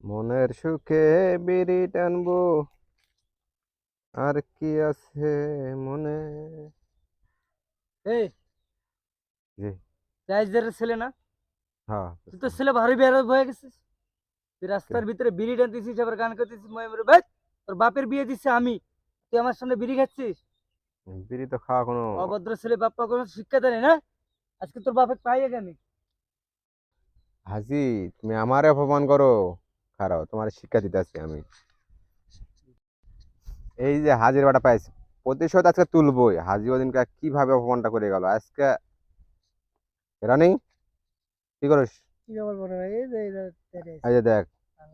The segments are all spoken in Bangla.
মনের সুখে বিড়ি টানবো, আর কি আছে মনে। এই জি। রাইজদের ছেলে না? হ্যাঁ। তুই তো ছেলে ভারী বের হয়ে গেছিস। তুই রাস্তার ভিতরে বিড়ি টানতেছিস, আবার গান করতেছিস, মই বলে ভাই তোর বাপের বিয়ে দিচ্ছে আমি, তুই আমার সামনে বিড়ি খাচ্ছিস? বিড়ি তো খাওয়া কোনো। অভদ্র ছেলে, বাপ্পা কোনো শিক্ষা দেয় না। আজকে তোর বাপে পাইয়ে কেন? হাজি, তুমি আমারে অপমান করো। খারাপ, তোমার শিক্ষা দিতেছি আমি। এই যে হাজির বাটা পাইছি, প্রতিশোধ আজকে তুলবই। হাজি ওদিনকে কিভাবে অপমানটা করে গেল আজকে। রানি, কি করিস? কি খবর বড় ভাই? এই যে তেরে এই যে দেখ,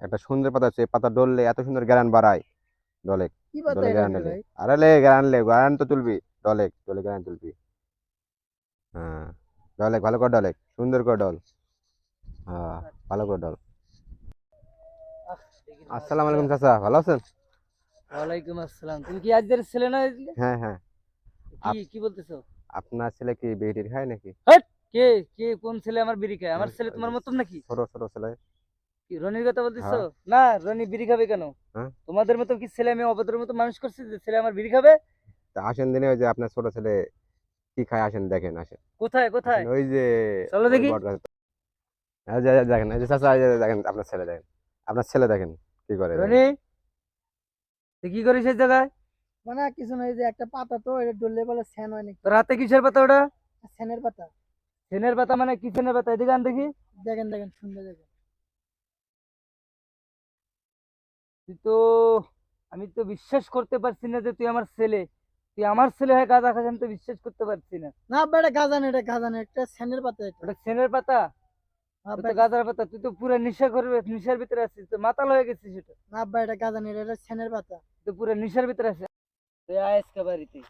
একটা সুন্দর পাতা আছে, এই পাতা ডললে এত সুন্দর গ্রান বাড়ায়। ডলে, কি কথা ডলে এটা গ্রান রে ডলে। ভাই? আরে লে গ্রান, লে গ্রান তো তুলবি। ডলে ডলে গ্রান তুলবি। হ্যাঁ, ডলে ভালো করে, ডলে সুন্দর করে ডল। হ্যাঁ, ভালো করে ডল। আসসালামু আলাইকুম চাচা, ভালো আছেন? ওয়ালাইকুম আসসালাম। তুমি কি আজদের ছেলে না? হ্যাঁ হ্যাঁ। কি আপ- কি বলতেছো? আপনার ছেলে কি বিড়ি টিড়ি খায় নাকি? হাট! কে কে কোন ছেলে আমার বিড়ি খায়? আমার ছেলে ওই তোমার যে মতন নাকি? ছোট ছোট ছেলে। কি রনির কথা বলতেছো? হ্যাঁ না, রনি বিড়ি খাবে কেন? হ্যাঁ। তোমাদের মতো কি ছেলে আমি অভদ্রের মতো মানুষ করছি যে ছেলে আমার বিড়ি খাবে? তা আসেন দিনে, ওই যে আপনার ছোট ছেলে কি খায়, আসেন দেখেন, আসেন। কোথায় আসেন কোথায়? ওই যে, চলো ওই দেখি। বট গাছ। এই যে দেখেন, এই যে চাচা, এই যে দেখেন আপনার ছেলে, দেখেন আপনার ছেলে, দেখেন কি করে, দেখেন। রনি, তুই কি করিস এই জায়গায়? মানে কিছু নয়, যে একটা পাতা তো এটা ডললে বলে স্যান হয় নাকি? তোর হাতে কিসের পাতা ওটা? স্যানের পাতা। সেনের পাতা মানে কি সেনের পাতা? এদিকে আন দেখি। দেখেন দেখেন, সুন্দর দেখেন। তুই তো, আমি তো বিশ্বাস করতে পারছি না যে তুই আমার ছেলে। তুই আমার ছেলে হয়ে গাঁজা খাস, আমি তো বিশ্বাস করতে পারছি না। না আব্বা, এটা গাঁজা না, এটা গাঁজা না, একটা স্যানের পাতা। এটা ওটা সেনের পাতা? ওটা তো গাঁজার পাতা। তুই তো পুরো নেশা করবে, নেশার ভিতরে আছিস, তো মাতাল হয়ে গেছিস। এটা না আব্বা, এটা গাঁজা না, এটা স্যানের পাতা। তুই পুরো নেশার ভিতরে আছিস। তুই আয় আজকে বাড়িতে।